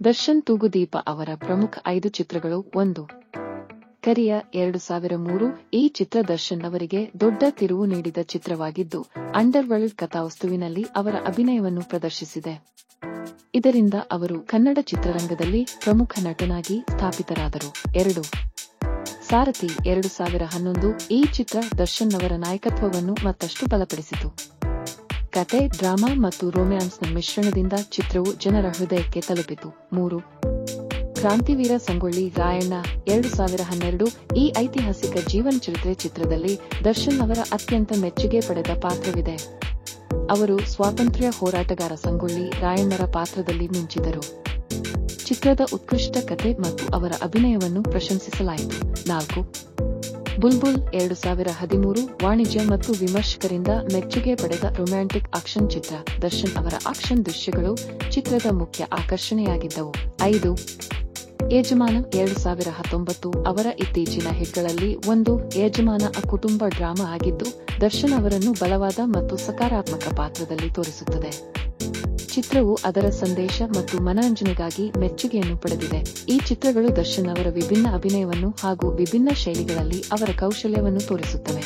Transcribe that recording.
ದರ್ಶನ್ ತೂಗುದೀಪ ಅವರ ಪ್ರಮುಖ 5 ಚಿತ್ರಗಳು 1. ಕರಿಯ 2003 ಈ ಚಿತ್ರ ದರ್ಶನ್ ಅವರಿಗೆ ದೊಡ್ಡ ತಿರುವು ನೀಡಿದ ಚಿತ್ರವಾಗಿದ್ದು ಅಂಡರ್ವರ್ಲ್ಡ್ ಕಥಾವಸ್ತುವಿನಲ್ಲಿ ಅವರ ಅಭಿನಯವನ್ನು ಪ್ರದರ್ಶಿಸಿದೆ. ಇದರಿಂದ ಅವರು ಕನ್ನಡ ಚಿತ್ರರಂಗದಲ್ಲಿ ಪ್ರಮುಖ ನಟನಾಗಿ ಸ್ಥಾಪಿತರಾದರು. 2. ಸಾರಥಿ 2011 ಈ ಚಿತ್ರ ದರ್ಶನ್ ಅವರ ನಾಯಕತ್ವವನ್ನು ಮತ್ತಷ್ಟು ಬಲಪಡಿಸಿತು. ಕತೆ, ಡ್ರಾಮಾ ಮತ್ತು ರೊಮ್ಯಾನ್ಸ್ನ ಮಿಶ್ರಣದಿಂದ ಚಿತ್ರವು ಜನರ ಹೃದಯಕ್ಕೆ ತಲುಪಿತು. 3. ಕ್ರಾಂತಿವೀರ ಸಂಗೊಳ್ಳಿ ರಾಯಣ್ಣ 2012 ಈ ಐತಿಹಾಸಿಕ ಜೀವನ ಚರಿತ್ರೆ ಚಿತ್ರದಲ್ಲಿ ದರ್ಶನ್ ಅವರ ಅತ್ಯಂತ ಮೆಚ್ಚುಗೆ ಪಡೆದ ಪಾತ್ರವಿದೆ. ಅವರು ಸ್ವಾತಂತ್ರ್ಯ ಹೋರಾಟಗಾರ ಸಂಗೊಳ್ಳಿ ರಾಯಣ್ಣರ ಪಾತ್ರದಲ್ಲಿ ಮಿಂಚಿದರು. ಚಿತ್ರದ ಉತ್ಕೃಷ್ಟ ಕತೆ ಮತ್ತು ಅವರ ಅಭಿನಯವನ್ನು ಪ್ರಶಂಸಿಸಲಾಯಿತು. 4. ಬುಲ್ಬುಲ್ 2013 ವಾಣಿಜ್ಯ ಮತ್ತು ವಿಮರ್ಶಕರಿಂದ ಮೆಚ್ಚುಗೆ ಪಡೆದ ರೊಮ್ಯಾಂಟಿಕ್ ಆಕ್ಷನ್ ಚಿತ್ರ. ದರ್ಶನ್ ಅವರ ಆಕ್ಷನ್ ದೃಶ್ಯಗಳು ಚಿತ್ರದ ಮುಖ್ಯ ಆಕರ್ಷಣೆಯಾಗಿದ್ದವು. 5. ಯಜಮಾನ 2019 ಅವರ ಇತ್ತೀಚಿನ ಹಿಟ್ಗಳಲ್ಲಿ ಒಂದು. ಯಜಮಾನ ಕುಟುಂಬ ಡ್ರಾಮಾ ಆಗಿದ್ದು ದರ್ಶನ್ ಅವರನ್ನು ಬಲವಾದ ಮತ್ತು ಸಕಾರಾತ್ಮಕ ಪಾತ್ರದಲ್ಲಿ ತೋರಿಸುತ್ತದೆ. ಚಿತ್ರವು ಅದರ ಸಂದೇಶ ಮತ್ತು ಮನರಂಜನೆಗಾಗಿ ಮೆಚ್ಚುಗೆಯನ್ನು ಪಡೆದಿದೆ. ಈ ಚಿತ್ರಗಳು ದರ್ಶನ್ ಅವರ ವಿಭಿನ್ನ ಅಭಿನಯವನ್ನು ಹಾಗೂ ವಿಭಿನ್ನ ಶೈಲಿಗಳಲ್ಲಿ ಅವರ ಕೌಶಲ್ಯವನ್ನು ತೋರಿಸುತ್ತವೆ.